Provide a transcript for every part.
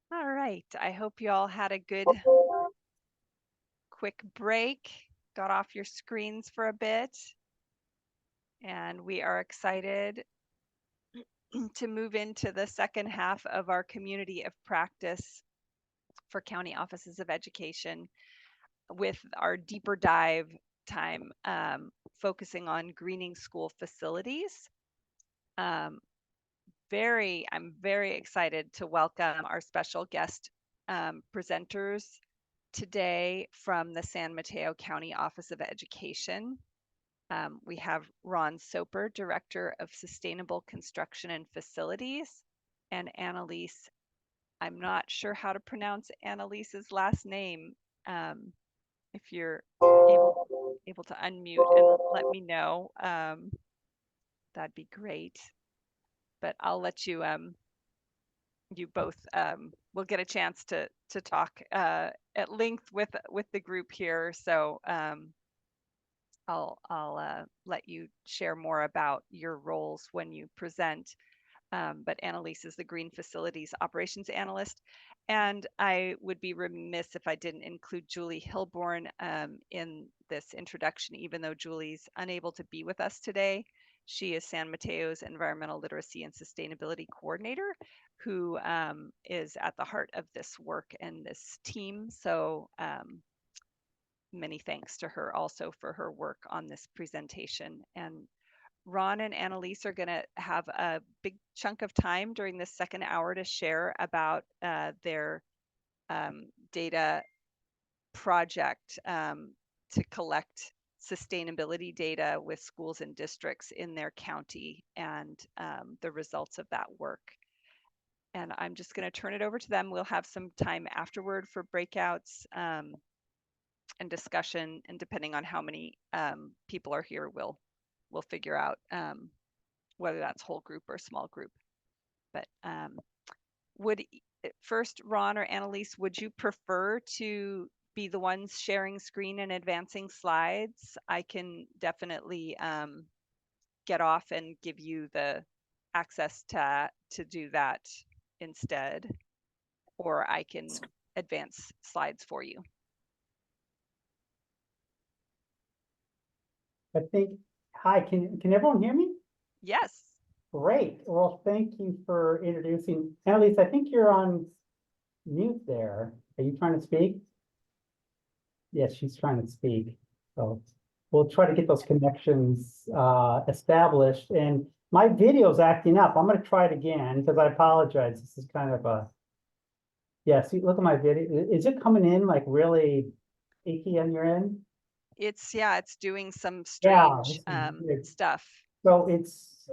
All right. I hope you all had a good quick break, got off your screens for a bit, and we are excited to move into the second half of our community of practice for county offices of education with our deeper dive time, focusing on greening school facilities. I'm very excited to welcome our special guest presenters today from the San Mateo County Office of Education. We have Ron Soper, Director of Sustainable Construction and Facilities, and Annalise. I'm not sure how to pronounce Annalise's last name. If you're able to unmute and let me know, that'd be great. But I'll let you you both will get a chance to talk at length with the group here. So I'll let you share more about your roles when you present. But Annalise is the Green Facilities Operations Analyst. And I would be remiss if I didn't include Julie Hilborn in this introduction, even though Julie's unable to be with us today. She is San Mateo's Environmental Literacy and Sustainability Coordinator, who is at the heart of this work and this team. So many thanks to her also for her work on this presentation. And Ron and Annalise are going to have a big chunk of time during this second hour to share about their data project to collect sustainability data with schools and districts in their county and the results of that work. And I'm just going to turn it over to them. We'll have some time afterward for breakouts and discussion, and depending on how many people are here, we'll figure out whether that's whole group or small group. But would first, Ron or Annalise, would you prefer to be the ones sharing screen and advancing slides? I can definitely get off and give you the access to do that instead, or I can advance slides for you. I think, hi, can everyone hear me? Yes. Great. Well, thank you for introducing. Annalise, I think you're on mute there. Are you trying to speak? Yes, she's trying to speak. So we'll try to get those connections established. And my video's acting up. I'm going to try it again because I apologize. This is kind of a, yeah, see, look at my video. Is it coming in like really achy on your end? It's doing some Yeah, strange stuff. so it's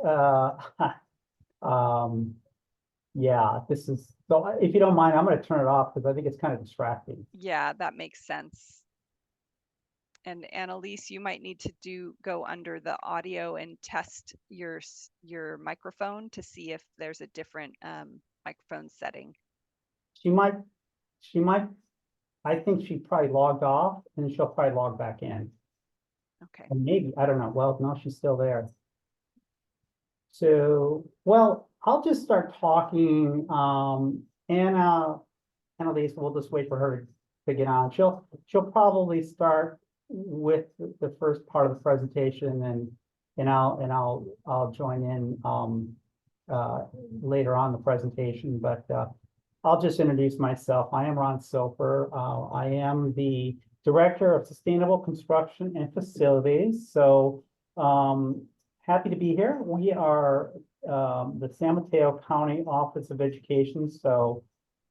yeah, this is, so if you don't mind, I'm going to turn it off because I think it's kind of distracting. Yeah, that makes sense. And Annalise, you might need to go under the audio and test your microphone to see if there's a different microphone setting. She might, I think she probably logged off and she'll probably log back in. Okay. And maybe, I don't know. Well, no, she's still there. So, well, I'll just start talking. Annalise, we'll just wait for her to get on. She'll probably start with the first part of the presentation, and I'll join in later on the presentation. But I'll just introduce myself. I am Ron Soper. I am the Director of Sustainable Construction and Facilities. So happy to be here. We are the San Mateo County Office of Education. So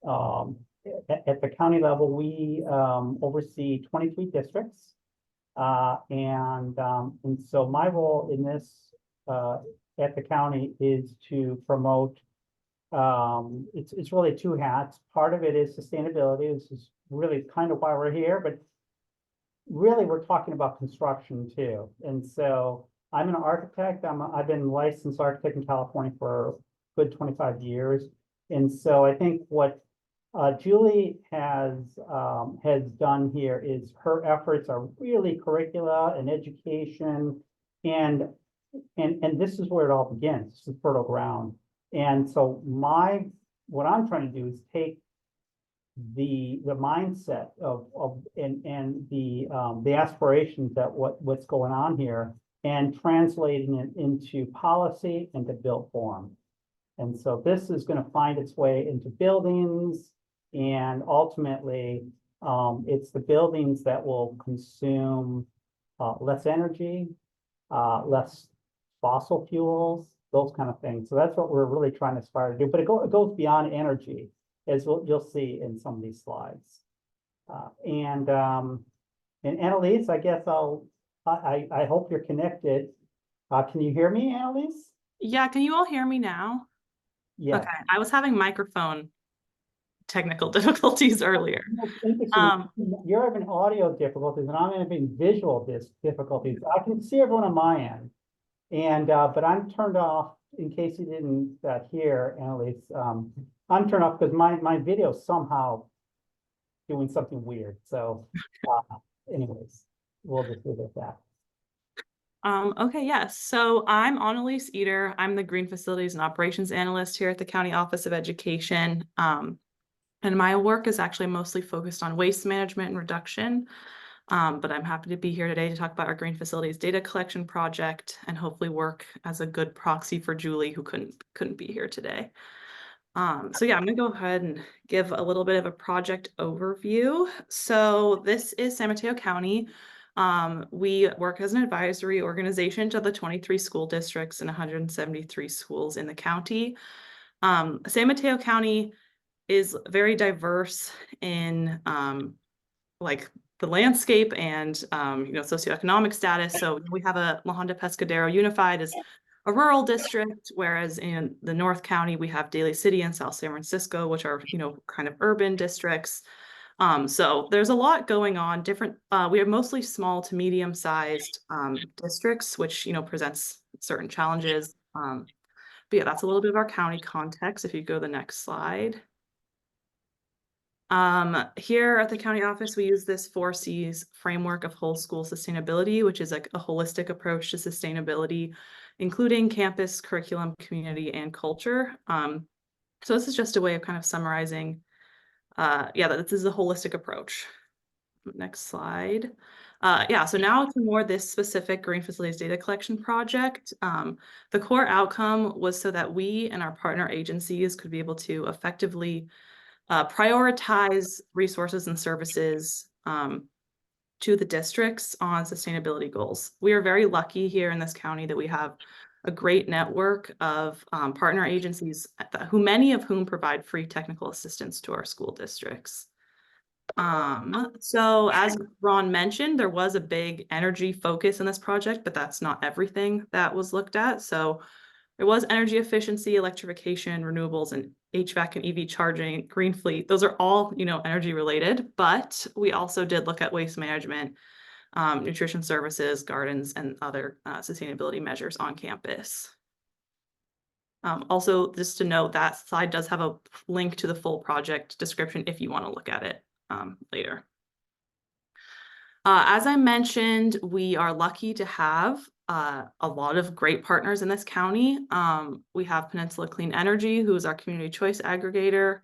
at the county level, we oversee 23 districts. And so my role in this at the county is to promote, it's really two hats. Part of it is sustainability. This is really kind of why we're here, but really we're talking about construction too. And so I'm an architect. I've been a licensed architect in California for a good 25 years. And so I think what Julie has done here is her efforts are really curricula and education, and this is where it all begins. This is fertile ground. And so what I'm trying to do is take the mindset and the aspirations that what's going on here and translating it into policy and to built form. And so this is going to find its way into buildings, and ultimately, it's the buildings that will consume less energy, less fossil fuels, those kind of things. So that's what we're really trying to aspire to do. But it goes beyond energy, as you'll see in some of these slides. And Annalise, I guess I hope you're connected. Can you hear me, Annalise? Yeah, can you all hear me now? Yeah. Okay, I was having microphone technical difficulties earlier. You're having audio difficulties and I'm having visual difficulties. I can see everyone on my end. And but I'm turned off in case you didn't hear, Annalise. I'm turned off because my video is somehow doing something weird. So anyways, we'll just leave it at that. Okay, yes. So I'm Annalise Eder. I'm the Green Facilities and Operations Analyst here at the County Office of Education. And my work is actually mostly focused on waste management and reduction. But I'm happy to be here today to talk about our Green Facilities Data Collection Project and hopefully work as a good proxy for Julie, who couldn't be here today. So yeah, I'm gonna go ahead and give a little bit of a project overview. So this is San Mateo County. We work as an advisory organization to the 23 school districts and 173 schools in the county. San Mateo County is very diverse in like the landscape and socioeconomic status. So we have a La Honda Pescadero Unified as a rural district, whereas in the North County we have Daly City and South San Francisco, which are kind of urban districts. So there's a lot going on. We have mostly small to medium-sized districts, which presents certain challenges. But yeah, that's a little bit of our county context. If you go to the next slide. Here at the county office, we use this 4Cs framework of whole school sustainability, which is like a holistic approach to sustainability, including campus, curriculum, community, and culture. So this is just a way of kind of summarizing, that this is a holistic approach. Next slide. So now to more this specific Green Facilities Data Collection project. The core outcome was so that we and our partner agencies could be able to effectively prioritize resources and services to the districts on sustainability goals. We are very lucky here in this county that we have a great network of partner agencies, many of whom provide free technical assistance to our school districts. So as Ron mentioned, there was a big energy focus in this project, but that's not everything that was looked at. So there was energy efficiency, electrification, renewables, and HVAC and EV charging, green fleet. Those are all, energy related, but we also did look at waste management, nutrition services, gardens, and other sustainability measures on campus. Also, just to note, that slide does have a link to the full project description if you want to look at it later. As I mentioned, we are lucky to have a lot of great partners in this county. We have Peninsula Clean Energy, who is our community choice aggregator,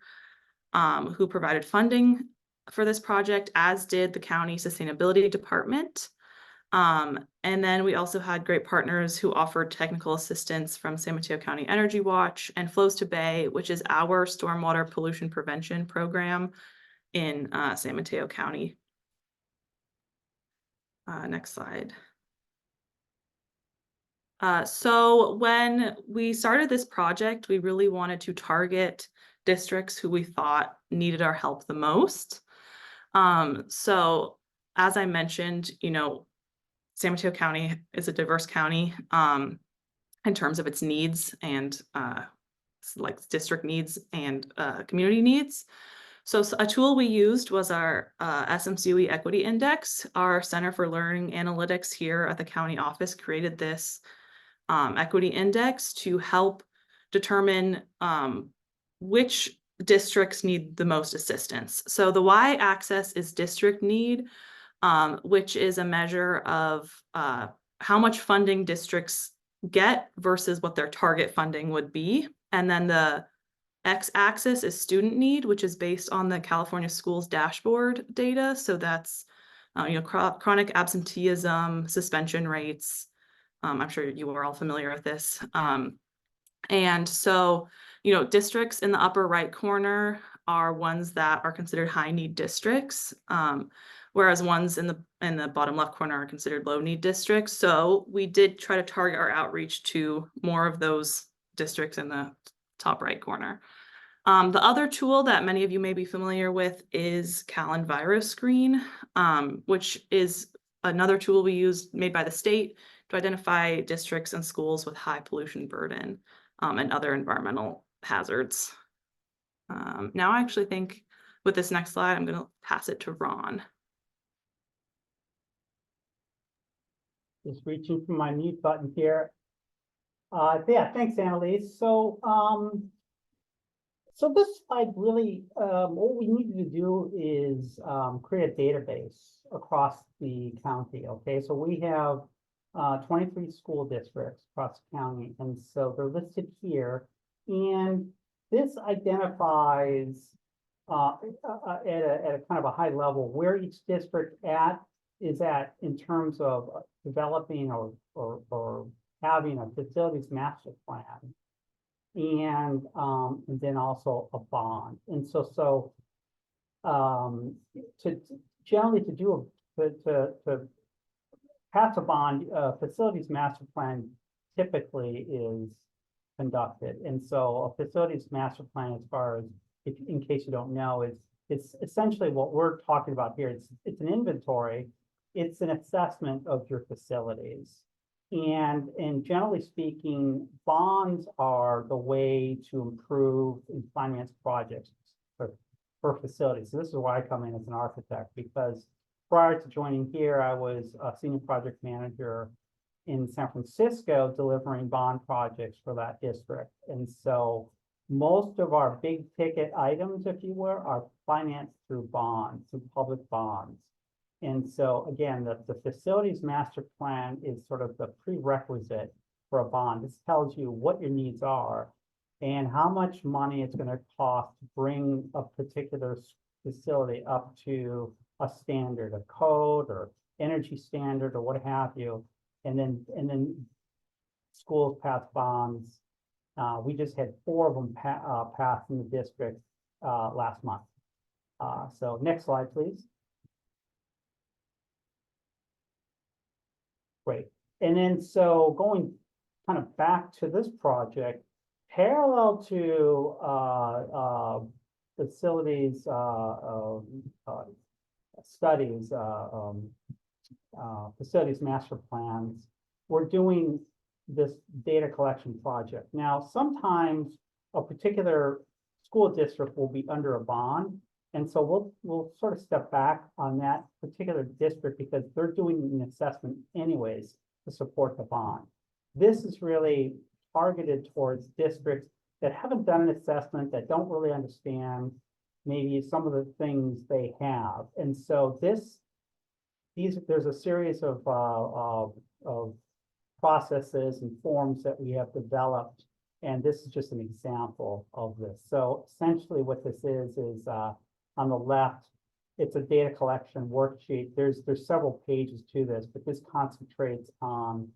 who provided funding for this project, as did the county sustainability department. And then we also had great partners who offered technical assistance from San Mateo County Energy Watch and Flows to Bay, which is our stormwater pollution prevention program in San Mateo County. Next slide. So when we started this project, we really wanted to target districts who we thought needed our help the most. So as I mentioned, San Mateo County is a diverse county in terms of its needs and like district needs and community needs. So a tool we used was our SMCOE Equity Index. Our Center for Learning Analytics here at the county office created this equity index to help determine which districts need the most assistance. So the y-axis is district need, which is a measure of how much funding districts get versus what their target funding would be. And then the X-axis is student need, which is based on the California Schools dashboard data. So that's, chronic absenteeism, suspension rates. I'm sure you are all familiar with this. And so, districts in the upper right corner are ones that are considered high need districts, whereas ones in the bottom left corner are considered low need districts. So we did try to target our outreach to more of those districts in the top right corner. The other tool that many of you may be familiar with is Callan Virus Screen, which is another tool we use made by the state to identify districts and schools with high pollution burden and other environmental hazards. Now I actually think with this next slide, I'm going to pass it to Ron. Just reaching for my mute button here. Yeah, thanks, Annalise. So this slide really, what we needed to do is create a database across the county. Okay, so we have 23 school districts across the county, and so they're listed here. And this identifies at a kind of a high level where each district is at in terms of developing or having a facilities master plan, and then also a bond. And so to pass a bond, facilities master plan typically is conducted. And so a facilities master plan, as far as, in case you don't know, it's essentially what we're talking about here. It's an inventory. It's an assessment of your facilities. And generally speaking, bonds are the way to improve and finance projects for facilities. So this is why I come in as an architect, because prior to joining here, I was a senior project manager in San Francisco delivering bond projects for that district. And so most of our big ticket items, if you will, are financed through bonds, through public bonds. And so again, the facilities master plan is sort of the prerequisite for a bond. This tells you what your needs are and how much money it's going to cost to bring a particular facility up to a standard, a code or energy standard or what have you. And then schools pass bonds. We just had 4 of them passed in the district last month. So next slide, please. Great. And then so going kind of back to this project, parallel to facilities studies, facilities master plans, we're doing this data collection project. Now, sometimes a particular school district will be under a bond. And so we'll sort of step back on that particular district because they're doing an assessment anyways to support the bond. This is really targeted towards districts that haven't done an assessment, that don't really understand maybe some of the things they have. And so there's a series of processes and forms that we have developed. And this is just an example of this. So essentially what this is on the left, it's a data collection worksheet. There's several pages to this, but this concentrates on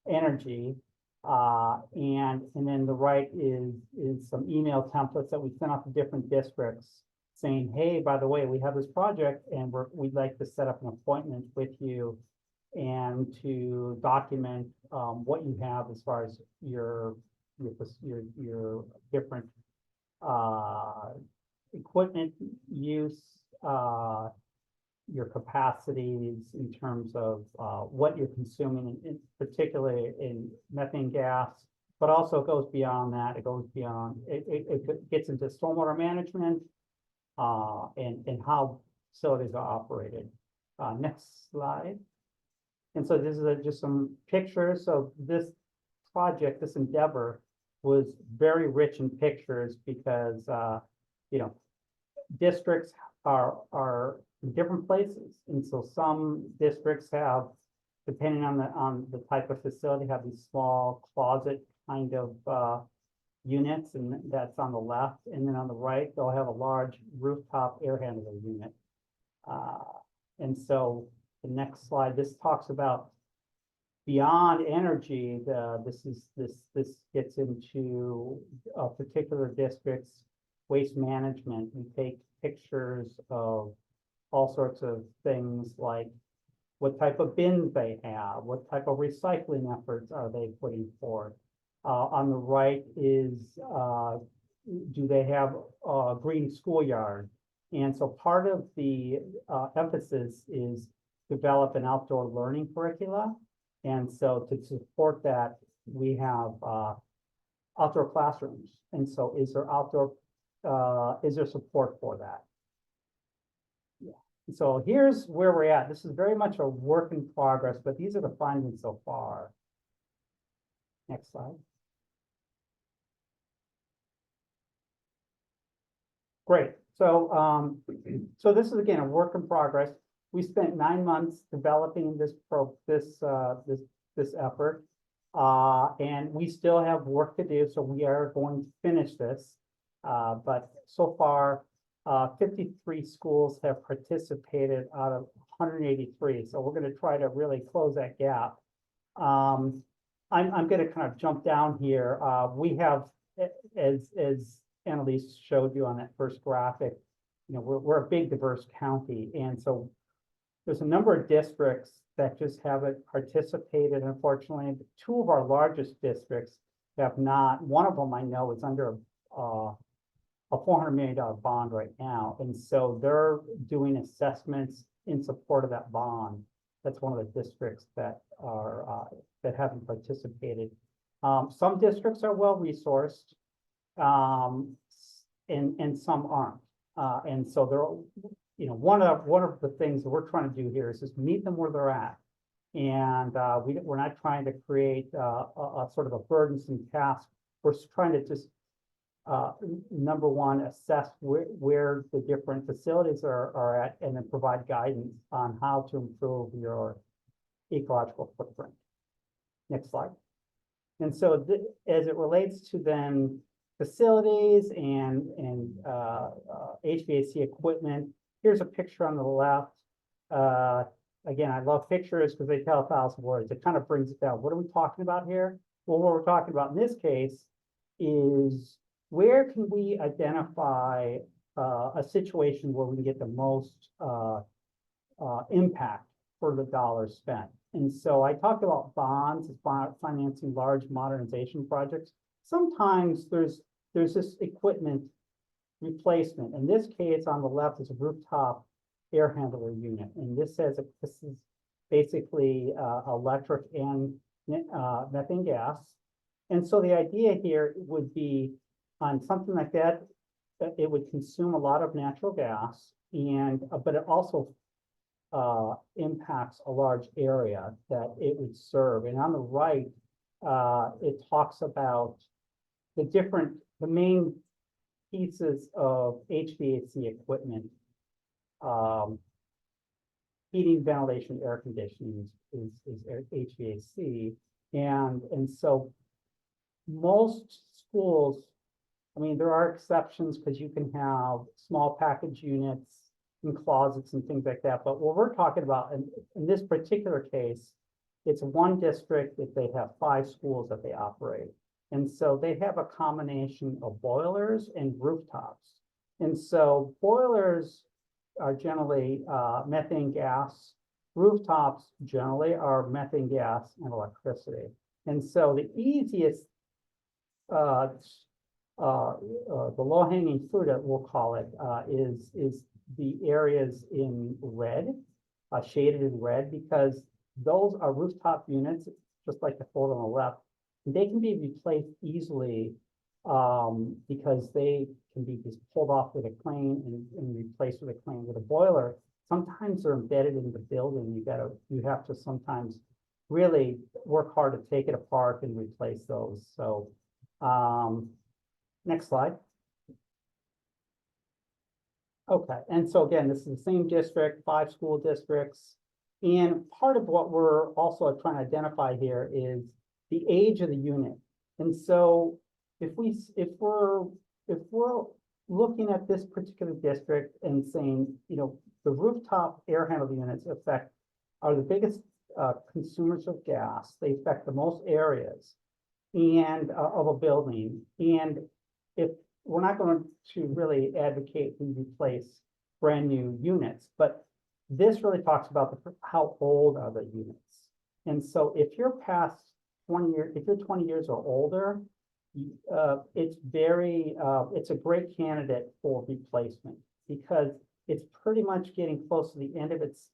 energy. And then the right is some email templates that we sent out to different districts saying, hey, by the way, we have this project and we'd like to set up an appointment with you and to document what you have as far as your different equipment use, your capacities in terms of what you're consuming, particularly in methane gas, but also it goes beyond that. It goes beyond, it gets into stormwater management and how facilities are operated. Next slide. And so this is just some pictures. So this project, this endeavor was very rich in pictures because, districts are in different places. And so some districts have, depending on the type of facility, have these small closet kind of units, and that's on the left. And then on the right, they'll have a large rooftop air handler unit. And so the next slide, this talks about beyond energy. This gets into a particular district's waste management. We take pictures of all sorts of things like what type of bins they have, what type of recycling efforts are they putting forth. On the right is, do they have a green schoolyard? And so part of the emphasis is develop an outdoor learning curricula. And so to support that, we have outdoor classrooms. And so is there support for that? Yeah. So here's where we're at. This is very much a work in progress, but these are the findings so far. Next slide. Great. So, so this is again a work in progress. We spent 9 months developing this effort, and we still have work to do. So we are going to finish this. But so far, 53 schools have participated out of 183. So we're going to try to really close that gap. I'm going to kind of jump down here. We have, as Annalise showed you on that first graphic, you know, we're a big diverse county, and so there's a number of districts that just haven't participated. Unfortunately, 2 of our largest districts have not. One of them I know is under a $400 million bond right now, and so they're doing assessments in support of that bond. That's one of the districts that are that haven't participated. Some districts are well resourced, and some aren't. And so they're, you know, one of the things that we're trying to do here is just meet them where they're at. And we're not trying to create a sort of a burdensome task. We're trying to just, number one, assess where the different facilities are at, and then provide guidance on how to improve your ecological footprint. Next slide. And so as it relates to then facilities and HVAC equipment, here's a picture on the left. Again, I love pictures because they tell 1,000 words. It kind of brings it down. What are we talking about here? Well, what we're talking about in this case is where can we identify a situation where we can get the most impact for the dollars spent. And so I talked about bonds as financing large modernization projects. Sometimes there's this equipment replacement. In this case, on the left is a rooftop air handler unit, and this is basically electric and methane gas. And so the idea here would be on something like that, it would consume a lot of natural gas, and but it also impacts a large area that it would serve. And on the right, it talks about the main pieces of HVAC equipment. Heating, ventilation, air conditioning is HVAC. And so most schools, I mean, there are exceptions because you can have small package units and closets and things like that. But what we're talking about in this particular case, it's one district that they have 5 schools that they operate. And so they have a combination of boilers and rooftops. And so boilers are generally methane gas. Rooftops generally are methane gas and electricity. And so the easiest, the low-hanging fruit, we'll call it, is the areas in red, shaded in red, because those are rooftop units, just like the photo on the left. They can be replaced easily because they can be just pulled off with a crane and replaced with a crane. With a boiler, sometimes they're embedded in the building. You have to sometimes really work hard to take it apart and replace those. So next slide. Okay, and so again, this is the same district, 5 school districts. And part of what we're also trying to identify here is the age of the unit. And so we're looking at this particular district and saying, you know, the rooftop air handling units are the biggest consumers of gas. They affect the most areas and of a building. And if we're not going to really advocate we replace brand new units, but this really talks about how old are the units. And so if you're past 20 years, if you're 20 years or older, it's a great candidate for replacement because it's pretty much getting close to the end of its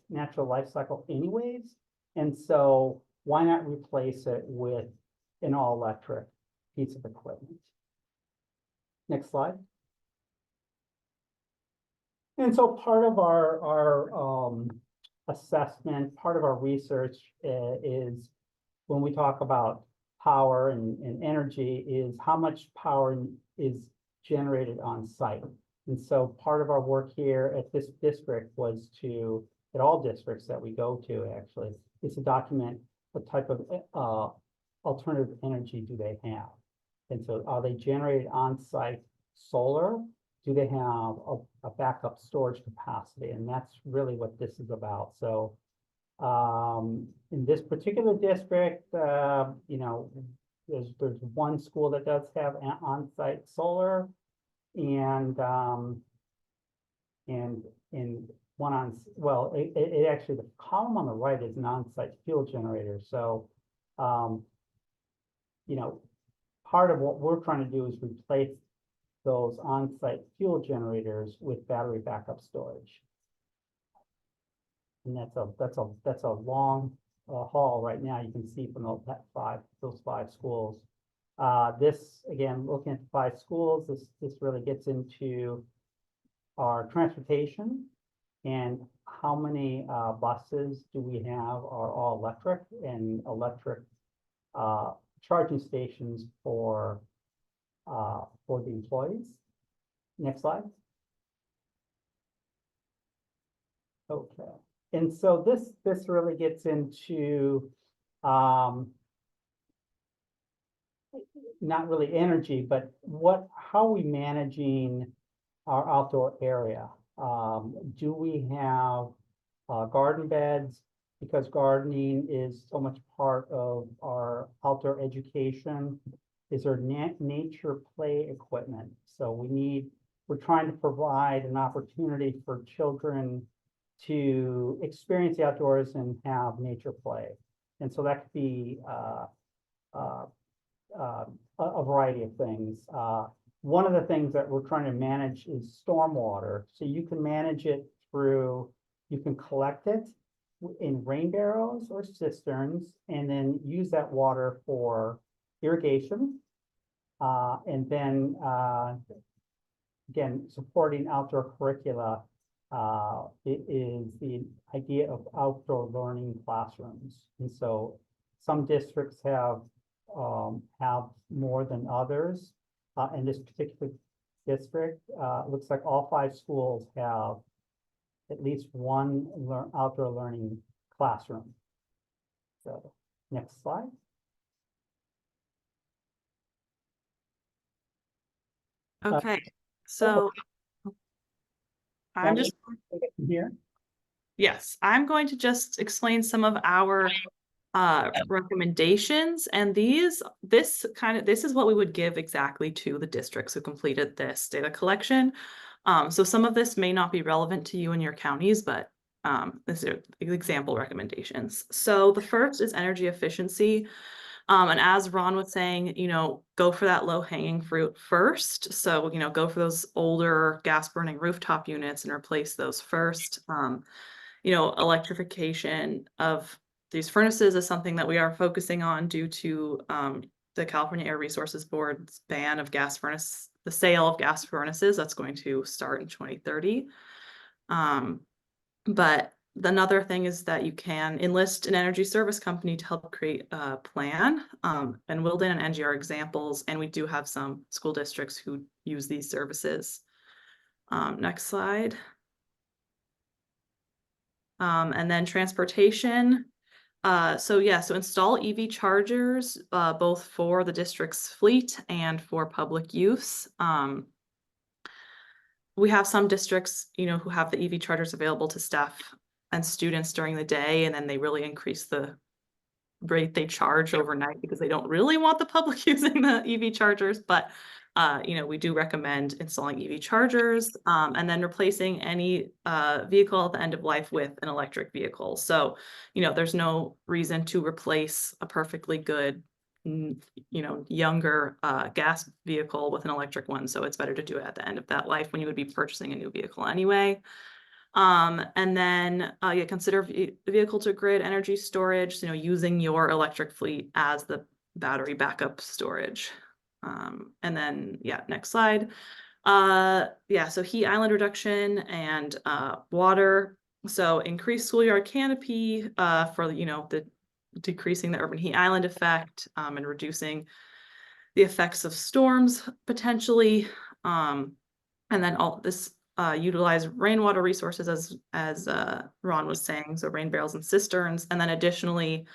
natural life cycle anyways. And so why not replace it with an all-electric piece of equipment? Next slide. And so part of our assessment, part of our research is when we talk about power and energy is how much power is generated on site. And so part of our work here at this district was at all districts that we go to actually, is to document what type of alternative energy do they have. And so are they generated on site solar? Do they have a backup storage capacity? And that's really what this is about. So in this particular district, you know, there's one school that does have on-site solar, and one it actually, the column on the right is an on-site fuel generator. So, you know, part of what we're trying to do is replace those on-site fuel generators with battery backup storage. And that's a long haul right now. You can see from those five schools. This again, looking at 5 schools, this really gets into our transportation and how many buses do we have are all electric and electric charging stations for the employees. Next slide. Okay. And so this really gets into not really energy, but how are we managing our outdoor area? Do we have garden beds? Because gardening is so much part of our outdoor education. Is there nature play equipment? So we're trying to provide an opportunity for children to experience the outdoors and have nature play. And so that could be a variety of things. One of the things that we're trying to manage is stormwater. So you can manage it you can collect it in rain barrels or cisterns and then use that water for irrigation. And then again, supporting outdoor curricula. It is the idea of outdoor learning classrooms. And so some districts have more than others. In this particular district, it looks like all 5 schools have at least one outdoor learning classroom. So next slide. Okay, so I'm just here. Yes, I'm going to just explain some of our recommendations, and this is what we would give exactly to the districts who completed this data collection. So some of this may not be relevant to you and your counties, but these are example recommendations. So the first is energy efficiency. And as Ron was saying, you know, go for that low hanging fruit first. So, you know, go for those older gas burning rooftop units and replace those first. You know, electrification of these furnaces is something that we are focusing on due to the California Air Resources Board's ban of the sale of gas furnaces that's going to start in 2030. But another thing is that you can enlist an energy service company to help create a plan. And Wilden and NG are examples, and we do have some school districts who use these services. Next slide. And then transportation. So install EV chargers, both for the district's fleet and for public use. We have some districts, who have the EV chargers available to staff and students during the day, and then they really increase the rate they charge overnight because they don't really want the public using the EV chargers. But we do recommend installing EV chargers, and then replacing any vehicle at the end of life with an electric vehicle. So, there's no reason to replace a perfectly good, younger gas vehicle with an electric one. So it's better to do it at the end of that life when you would be purchasing a new vehicle anyway. And then consider vehicle to grid energy storage, using your electric fleet as the battery backup storage. And then, next slide. So heat island reduction and water. So increase schoolyard canopy for, the decreasing the urban heat island effect, and reducing the effects of storms potentially. And then all this utilize rainwater resources as Ron was saying, so rain barrels and cisterns, and then additionally,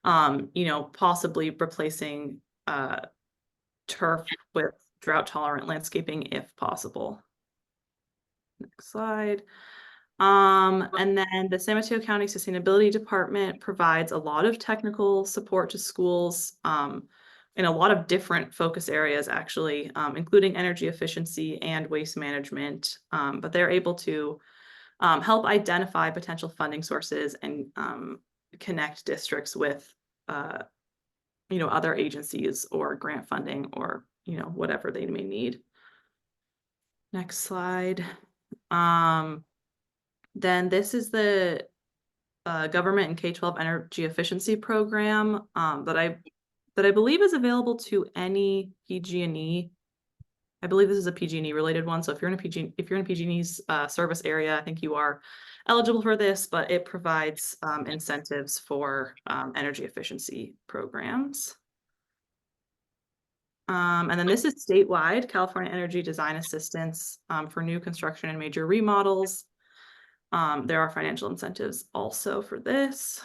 possibly replacing turf with drought tolerant landscaping if possible. Next slide. And then the San Mateo County Sustainability Department provides a lot of technical support to schools in a lot of different focus areas, actually, including energy efficiency and waste management. But they're able to help identify potential funding sources and connect districts with other agencies or grant funding or whatever they may need. Next slide. Then this is the government and K-12 energy efficiency program that I believe is available to any PG&E. I believe this is a PG&E related one. So if you're in a PG&E's service area, I think you are eligible for this, but it provides incentives for energy efficiency programs. And then this is statewide, California Energy Design Assistance for new construction and major remodels. There are financial incentives also for this.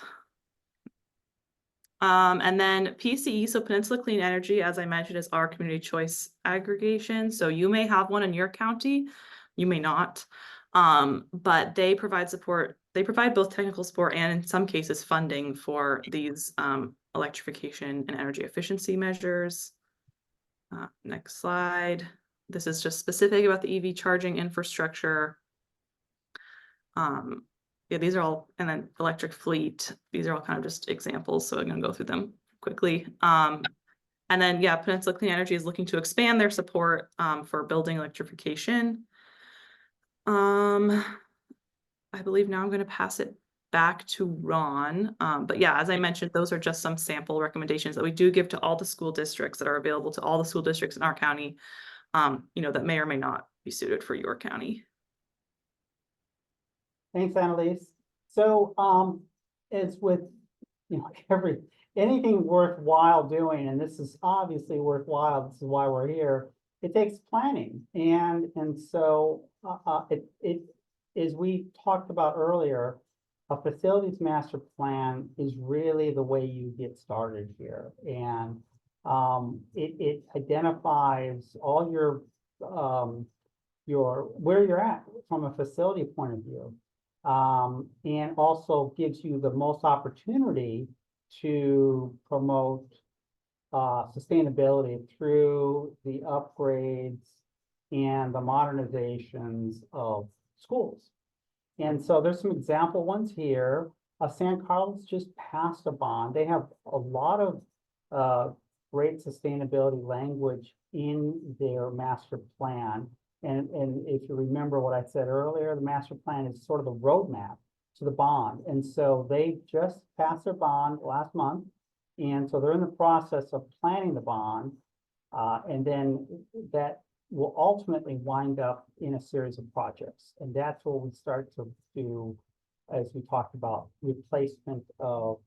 And then PCE, so Peninsula Clean Energy, as I mentioned, is our community choice aggregation. So you may have one in your county, you may not, but they provide support. They provide both technical support and in some cases funding for these electrification and energy efficiency measures. Next slide. This is just specific about the EV charging infrastructure. These are all, and then electric fleet, these are all kind of just examples, so I'm going to go through them quickly. And then, Peninsula Clean Energy is looking to expand their support for building electrification. I believe now I'm going to pass it back to Ron. But as I mentioned, those are just some sample recommendations that we do give to all the school districts that are available to all the school districts in our county, that may or may not be suited for your county. Thanks, Annalise. So, as with, anything worthwhile doing, and this is obviously worthwhile, this is why we're here, it takes planning. And so, as we talked about earlier, a facilities master plan is really the way you get started here. And it identifies all your where you're at from a facility point of view. And also gives you the most opportunity to promote sustainability through the upgrades and the modernizations of schools. And so there's some example ones here. San Carlos just passed a bond. They have a lot of great sustainability language in their master plan. And if you remember what I said earlier, the master plan is sort of the roadmap to the bond. And so they just passed their bond last month. And so they're in the process of planning the bond. And then that will ultimately wind up in a series of projects. And that's where we start to do, as we talked about, replacement of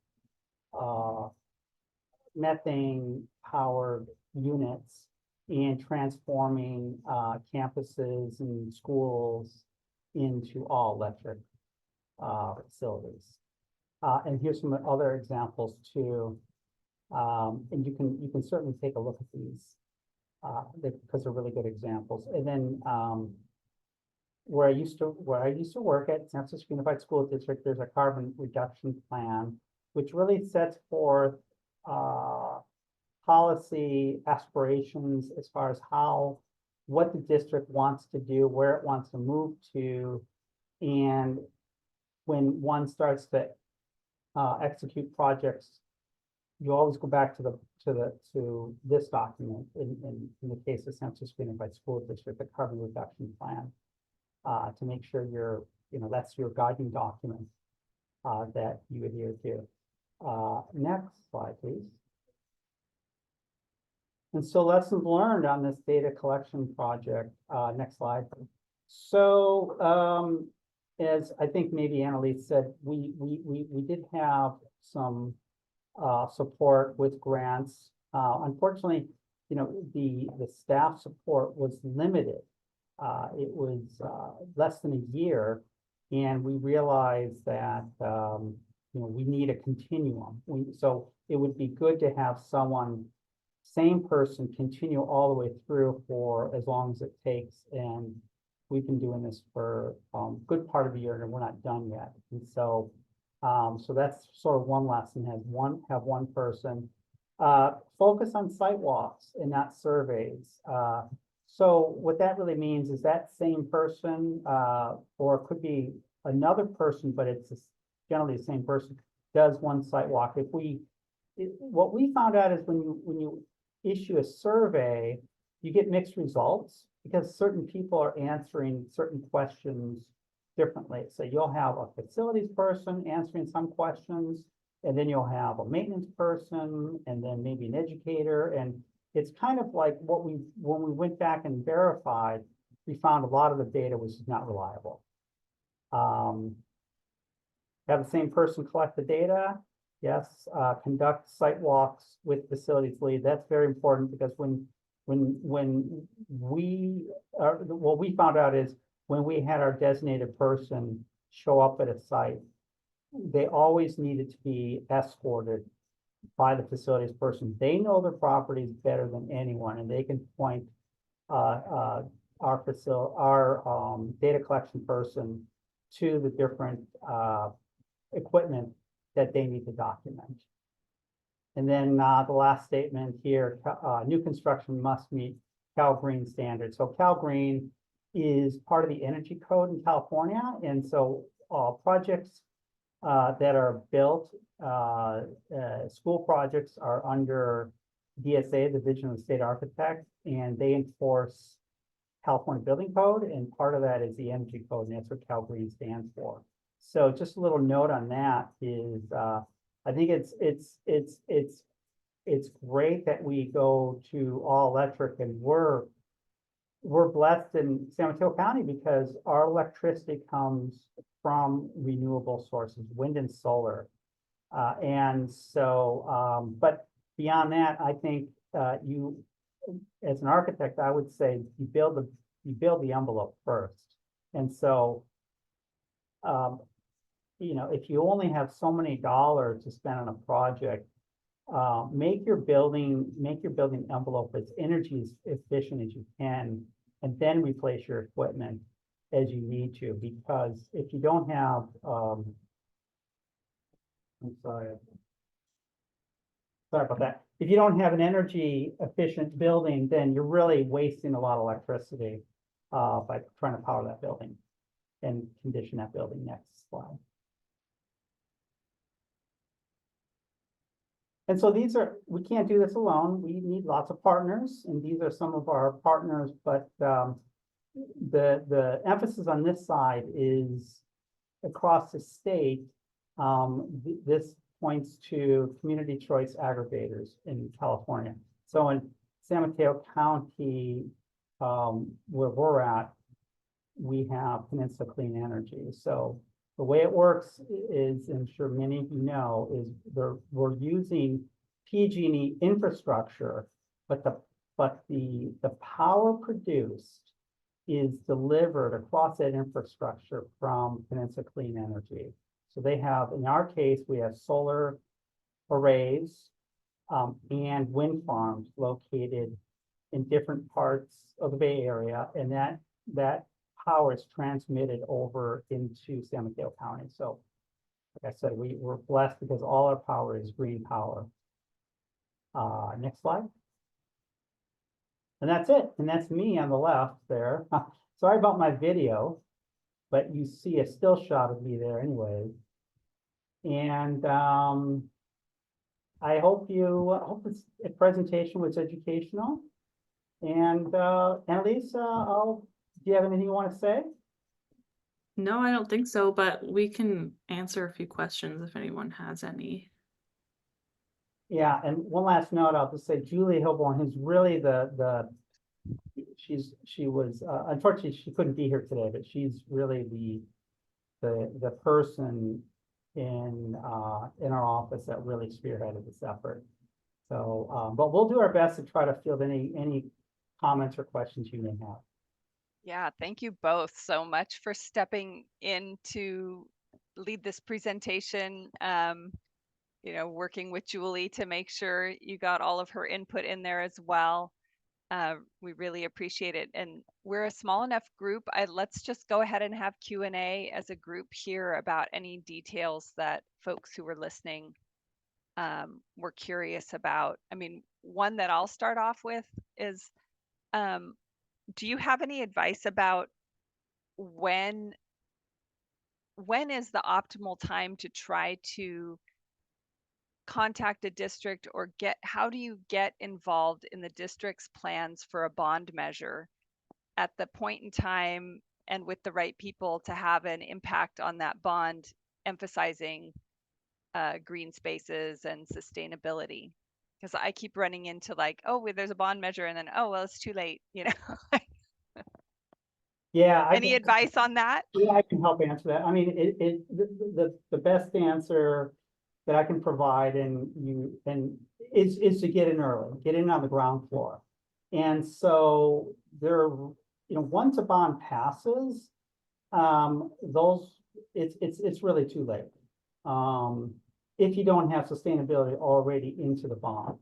methane powered units and transforming campuses and schools into all electric facilities. And here's some other examples too. And you can certainly take a look at these because they're really good examples. And then where I used to work at San Francisco Unified School District, there's a carbon reduction plan, which really sets forth policy aspirations as far as what the district wants to do, where it wants to move to, and when one starts to execute projects, you always go back to this document in the case of San Francisco Unified School District, the carbon reduction plan, to make sure that's your guiding document that you adhere to. Next slide, please. And so lessons learned on this data collection project. Next slide. So as I think maybe Annalise said, we did have some support with grants. Unfortunately, the staff support was limited. It was less than a year, and we realized that we need a continuum. So it would be good to have same person continue all the way through for as long as it takes. And we've been doing this for a good part of the year, and we're not done yet. And so so that's sort of one lesson: have one person focus on site walks and not surveys. So what that really means is that same person, or it could be another person, but it's generally the same person, does one site walk. What we found out is when you issue a survey, you get mixed results because certain people are answering certain questions differently. So you'll have a facilities person answering some questions, and then you'll have a maintenance person, and then maybe an educator. And it's kind of like when we went back and verified, we found a lot of the data was not reliable. Have the same person collect the data. Yes, conduct site walks with facilities lead. That's very important because when what we found out is when we had our designated person show up at a site, they always needed to be escorted by the facilities person. They know their properties better than anyone, and they can point our data collection person to the different equipment that they need to document. And then the last statement here, new construction must meet Cal Green standards. So Cal Green is part of the energy code in California. And so projects that are built, school projects are under DSA, the Division of the State Architect, and they enforce California Building Code. And part of that is the energy code, and that's what Cal Green stands for. So just a little note on that is, I think it's great that we go to all electric, and we're blessed in San Mateo County because our electricity comes from renewable sources, wind and solar. And so, but beyond that, I think you, as an architect, I would say you build the envelope first. And so, if you only have so many dollars to spend on a project, make your building envelope as energy efficient as you can, and then replace your equipment as you need to. Because if you don't have, I'm sorry about that. If you don't have an energy efficient building, then you're really wasting a lot of electricity by trying to power that building and condition that building. Next slide. And so we can't do this alone. We need lots of partners, and these are some of our partners, but the emphasis on this side is across the state. This points to community choice aggregators in California. So in San Mateo County, where we're at, we have Peninsula Clean Energy. So the way it works is, I'm sure many of you know, is we're using PG&E infrastructure, but the power produced is delivered across that infrastructure from Peninsula Clean Energy. So they have, in our case, we have solar arrays and wind farms located in different parts of the Bay Area, and that power is transmitted over into San Mateo County. So, like I said, we're blessed because all our power is green power. Next slide. And that's it. And that's me on the left there. Sorry about my video, but you see a still shot of me there anyway. And I hope this presentation was educational. And Annalise, do you have anything you want to say? No, I don't think so, but we can answer a few questions if anyone has any. Yeah, and one last note, I'll just say Julie Hilborn, who's really she was unfortunately she couldn't be here today, but she's really the person in our office that really spearheaded this effort. So, but we'll do our best to try to field any comments or questions you may have. Yeah, thank you both so much for stepping in to lead this presentation. Working with Julie to make sure you got all of her input in there as well. We really appreciate it. And we're a small enough group. Let's just go ahead and have Q&A as a group here about any details that folks who were listening were curious about. I mean, one that I'll start off with is, do you have any advice about when is the optimal time to try to contact a district, or how do you get involved in the district's plans for a bond measure at the point in time and with the right people to have an impact on that bond, emphasizing green spaces and sustainability? Because I keep running into like, oh, there's a bond measure, and then, oh, well, it's too late, Yeah. Any advice on that? Yeah, I can help answer that. I mean, the best answer that I can provide is to get in early, get in on the ground floor. And so once a bond passes, it's really too late. If you don't have sustainability already into the bond,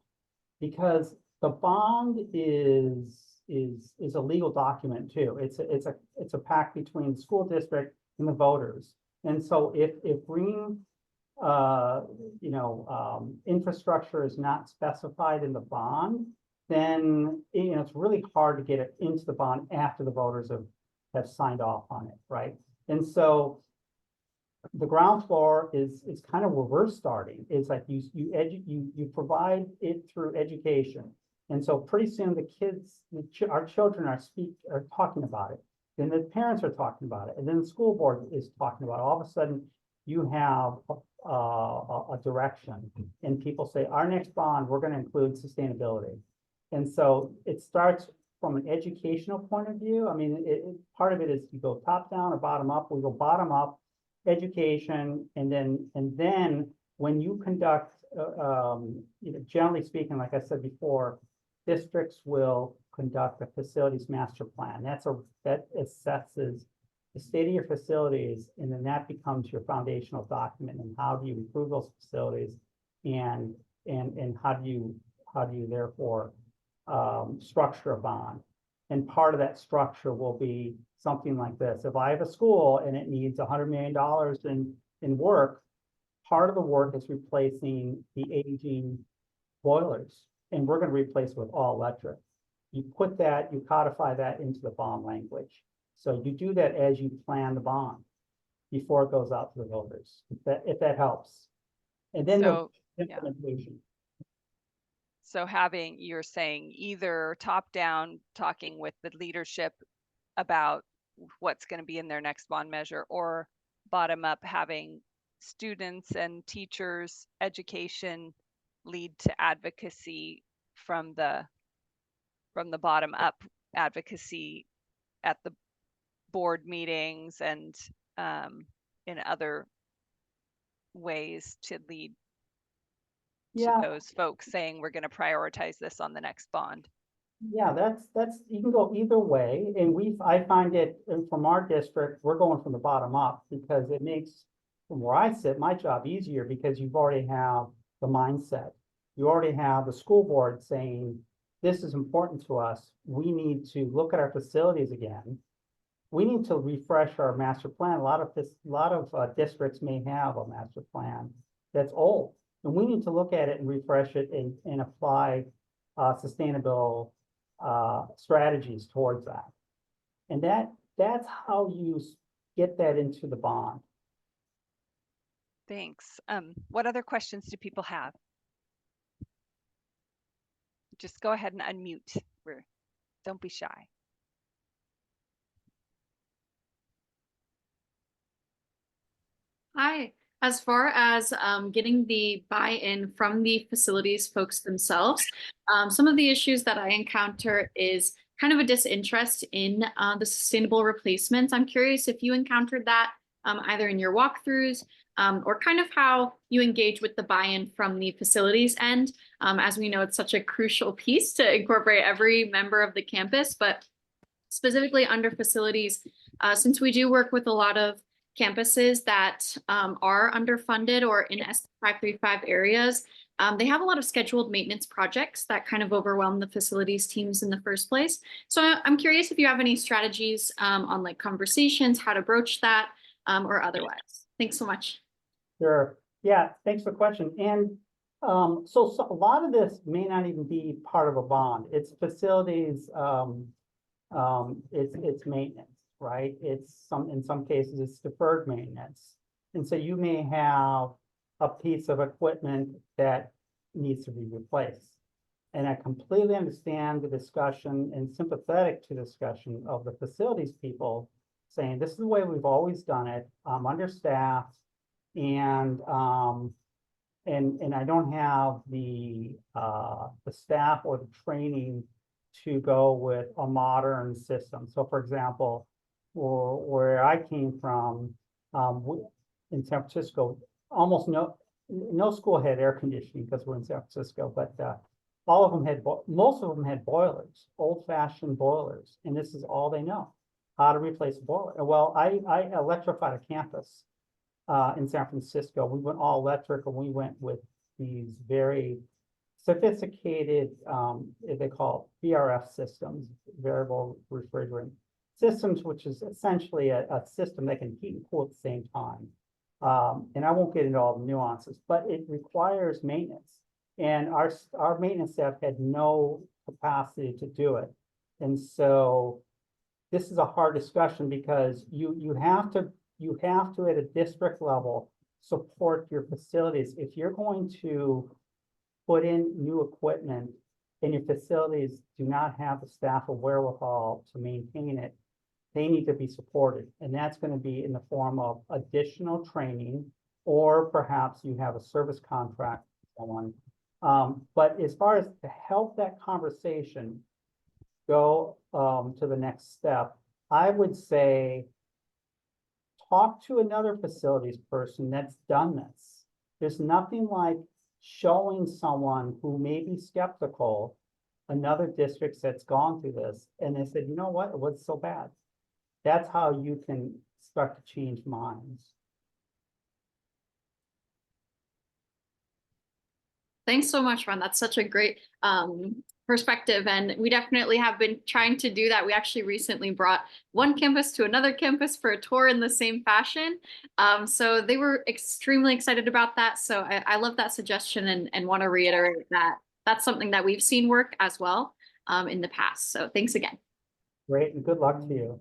because the bond is a legal document too. It's a pact between the school district and the voters. And so if green infrastructure is not specified in the bond, then it's really hard to get it into the bond after the voters have signed off on it, right? And so the ground floor is kind of where we're starting. It's like you provide it through education. And so pretty soon the kids, our children are talking about it. Then the parents are talking about it. And then the school board is talking about it. All of a sudden you have a direction, and people say, our next bond, we're going to include sustainability. And so it starts from an educational point of view. I mean, part of it is you go top down or bottom up. We go bottom up, education, and then when you conduct, generally speaking, like I said before, districts will conduct a facilities master plan. That assesses the state of your facilities, and then that becomes your foundational document. And how do you improve those facilities, and how do you therefore structure a bond? And part of that structure will be something like this. If I have a school and it needs $100 million in work, part of the work is replacing the aging boilers, and we're going to replace with all electric. You codify that into the bond language. So you do that as you plan the bond before it goes out to the voters, if that helps. And then the implementation. So you're saying either top down, talking with the leadership about what's going to be in their next bond measure, or bottom up, having students and teachers, education lead to advocacy from the bottom up, advocacy at the board meetings and in other ways to lead to those folks saying we're going to prioritize this on the next bond. Yeah, that's you can go either way. And I find it from our district, we're going from the bottom up because it makes from where I sit, my job easier because you've already have the mindset. You already have the school board saying, this is important to us. We need to look at our facilities again. We need to refresh our master plan. A lot of districts may have a master plan that's old, and we need to look at it and refresh it and apply sustainable strategies towards that. And that's how you get that into the bond. Thanks. What other questions do people have? Just go ahead and unmute. Don't be shy. Hi. As far as getting the buy-in from the facilities folks themselves, some of the issues that I encounter is kind of a disinterest in the sustainable replacements. I'm curious if you encountered that either in your walkthroughs or kind of how you engage with the buy-in from the facilities end. As we know, it's such a crucial piece to incorporate every member of the campus, but specifically under facilities, since we do work with a lot of campuses that are underfunded or in S535 areas, they have a lot of scheduled maintenance projects that kind of overwhelm the facilities teams in the first place. So I'm curious if you have any strategies on like conversations, how to broach that or otherwise. Thanks so much. Sure. Yeah, thanks for the question. And so a lot of this may not even be part of a bond. It's facilities, it's maintenance. Right? In some cases, it's deferred maintenance. And so you may have a piece of equipment that needs to be replaced. And I completely understand the discussion and sympathetic to discussion of the facilities people saying, this is the way we've always done it. I'm understaffed and I don't have the staff or the training to go with a modern system. So for example, or where I came from, in San Francisco, almost no school had air conditioning because we're in San Francisco, but all of them had, most of them had boilers, old-fashioned boilers, and this is all they know, how to replace a boiler. Well, I electrified a campus in San Francisco. We went all electric, and we went with these very sophisticated, they call it VRF systems, variable refrigerant systems, which is essentially a system that can heat and cool at the same time. And I won't get into all the nuances, but it requires maintenance. And our maintenance staff had no capacity to do it. And so this is a hard discussion because you have to at a district level support your facilities. If you're going to put in new equipment and your facilities do not have the staff or wherewithal to maintain it, they need to be supported. And that's going to be in the form of additional training, or perhaps you have a service contract with someone. But as far as to help that conversation go to the next step, I would say talk to another facilities person that's done this. There's nothing like showing someone who may be skeptical another district that's gone through this, and they said, you know what, it wasn't so bad. That's how you can start to change minds. Thanks so much, Ron. That's such a great perspective. And we definitely have been trying to do that. We actually recently brought one campus to another campus for a tour in the same fashion. So they were extremely excited about that. So I love that suggestion and want to reiterate that that's something that we've seen work as well in the past. So thanks again. Great, and good luck to you.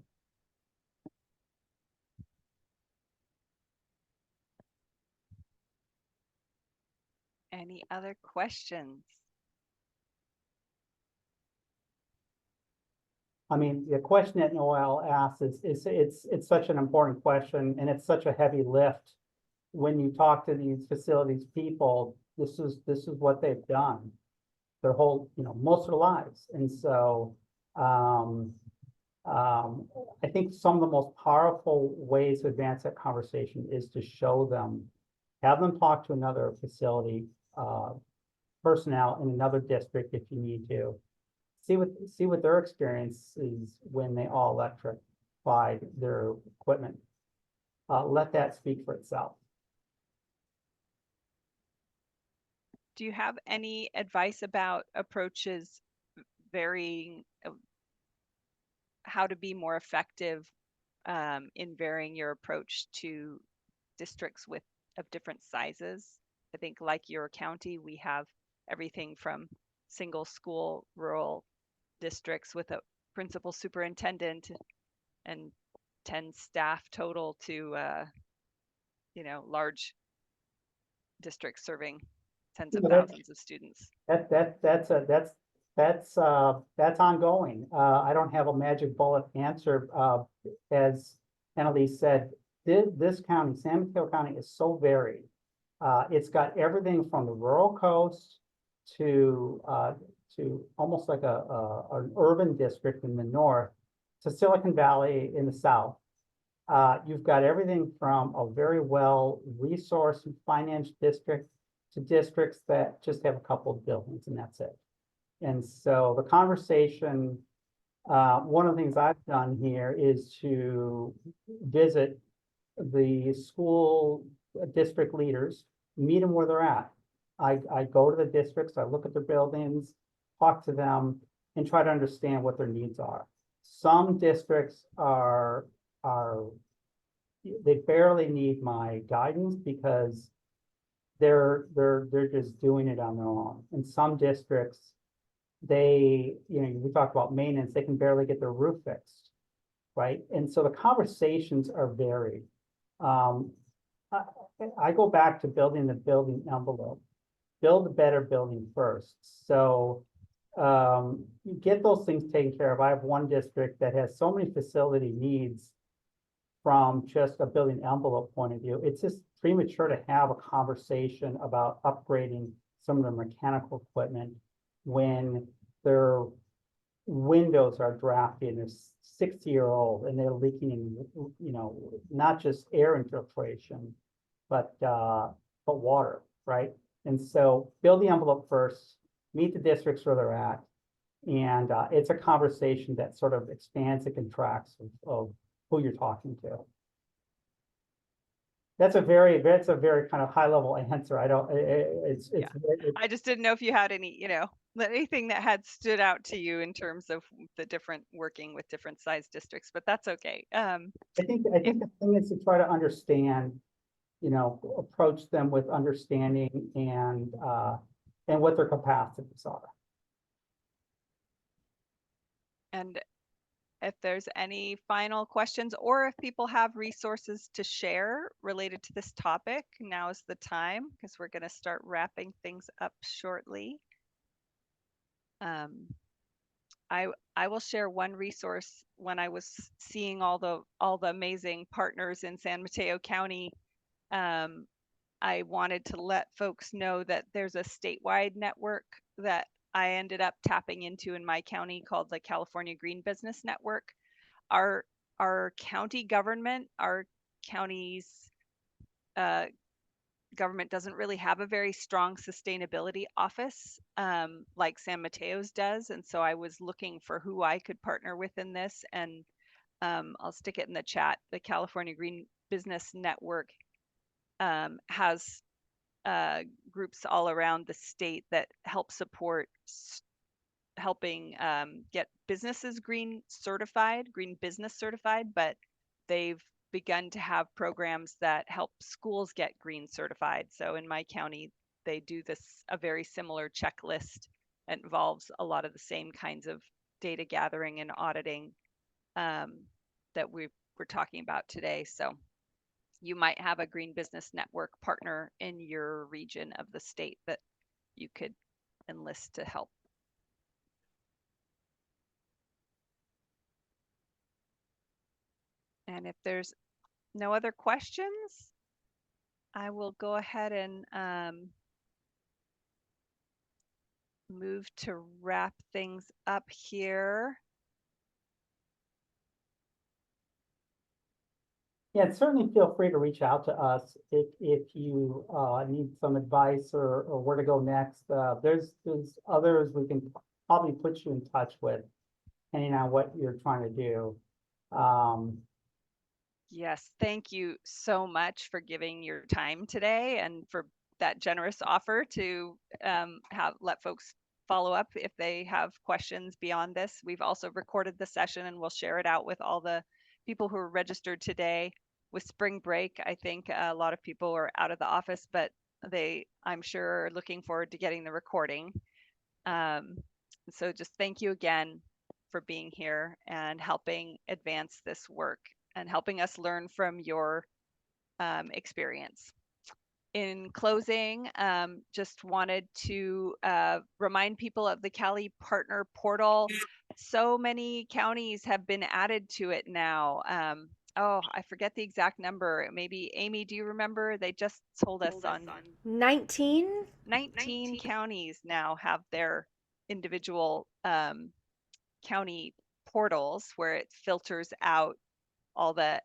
Any other questions? I mean, the question that Noel asked is it's such an important question, and it's such a heavy lift. When you talk to these facilities people, this is what they've done their whole, most of their lives. And so I think some of the most powerful ways to advance that conversation is to show them, have them talk to another facility personnel in another district if you need to. See what their experience is when they all electrified their equipment. Let that speak for itself. Do you have any advice about approaches varying, how to be more effective in varying your approach to districts of different sizes? I think like your county, we have everything from single school rural districts with a principal superintendent and 10 staff total to large districts serving tens of Yeah, thousands of students. That's ongoing. I don't have a magic bullet answer. As Annalise said, this county, San Mateo County, is so varied. It's got everything from the rural coast to almost like an urban district in the north to Silicon Valley in the south. You've got everything from a very well resourced and financed district to districts that just have a couple of buildings and that's it. And so the conversation, one of the things I've done here is to visit the school district leaders, meet them where they're at. I go to the districts, I look at their buildings, talk to them, and try to understand what their needs are. Some districts they barely need my guidance because they're just doing it on their own. In some districts, we talked about maintenance, they can barely get their roof fixed, right? And so the conversations are varied. I go back to building the building envelope. Build a better building first. So you get those things taken care of. I have one district that has so many facility needs from just a building envelope point of view. It's just premature to have a conversation about upgrading some of the mechanical equipment when their windows are drafty and they're 60-year-old and they're leaking in, not just air infiltration, but water, right? And so build the envelope first, meet the districts where they're at. And it's a conversation that sort of expands and contracts of who you're talking to. That's a very kind of high level answer. I just didn't know if you had any, anything that had stood out to you in terms of the different working with different size districts, but that's okay. I think the thing is to try to understand, approach them with understanding and what their capacities are. And if there's any final questions or if people have resources to share related to this topic, now is the time because we're going to start wrapping things up shortly. I will share one resource. When I was seeing all the amazing partners in San Mateo County, I wanted to let folks know that there's a statewide network that I ended up tapping into in my county called the California Green Business Network. Our county government, our county's government doesn't really have a very strong sustainability office like San Mateo's does. And so I was looking for who I could partner with in this. And I'll stick it in the chat. The California Green Business Network has groups all around the state that help support helping get businesses green business certified, but they've begun to have programs that help schools get green certified. So in my county, they do a very similar checklist. It involves a lot of the same kinds of data gathering and auditing that we're talking about today. So you might have a Green Business Network partner in your region of the state that you could enlist to help. And if there's no other questions, I will go ahead and move to wrap things up here. Yeah, certainly feel free to reach out to us if you need some advice or where to go next. There's others we can probably put you in touch with, depending on what you're trying to do. Yes, thank you so much for giving your time today and for that generous offer to let folks follow up if they have questions beyond this. We've also recorded the session and we'll share it out with all the people who are registered today. With spring break, I think a lot of people are out of the office, but I'm sure, are looking forward to getting the recording. So just thank you again for being here and helping advance this work and helping us learn from your experience. In closing, just wanted to remind people of the Cali Partner Portal. So many counties have been added to it now. Oh, I forget the exact number. Maybe Amy, do you remember? They just told us on 19? 19 counties now have their individual county portals where it filters out all the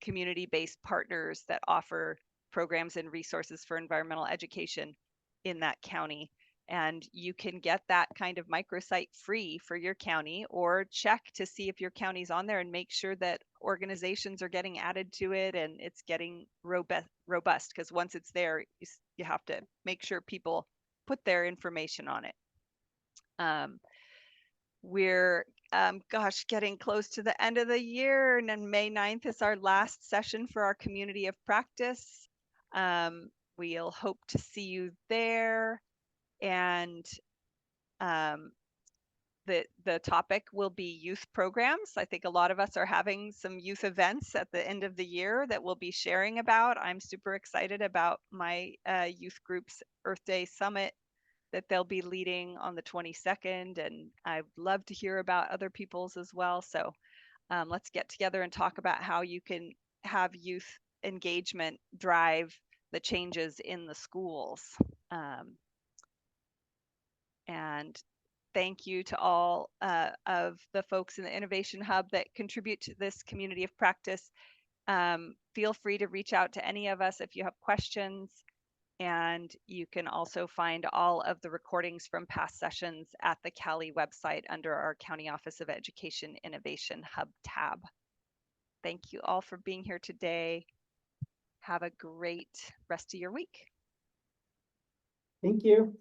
community-based partners that offer programs and resources for environmental education in that county. And you can get that kind of microsite free for your county, or check to see if your county's on there and make sure that organizations are getting added to it and it's getting robust. Because once it's there, you have to make sure people put their information on it. We're getting close to the end of the year, and then May 9th is our last session for our community of practice. We'll hope to see you there, and the topic will be youth programs. I think a lot of us are having some youth events at the end of the year that we'll be sharing about. I'm super excited about my youth group's Earth Day Summit that they'll be leading on the 22nd, and I'd love to hear about other people's as well. So let's get together and talk about how you can have youth engagement drive the changes in the schools. And thank you to all of the folks in the Innovation Hub that contribute to this community of practice. Feel free to reach out to any of us if you have questions. And you can also find all of the recordings from past sessions at the Cali website under our County Office of Education Innovation Hub tab. Thank you all for being here today. Have a great rest of your week. Thank you.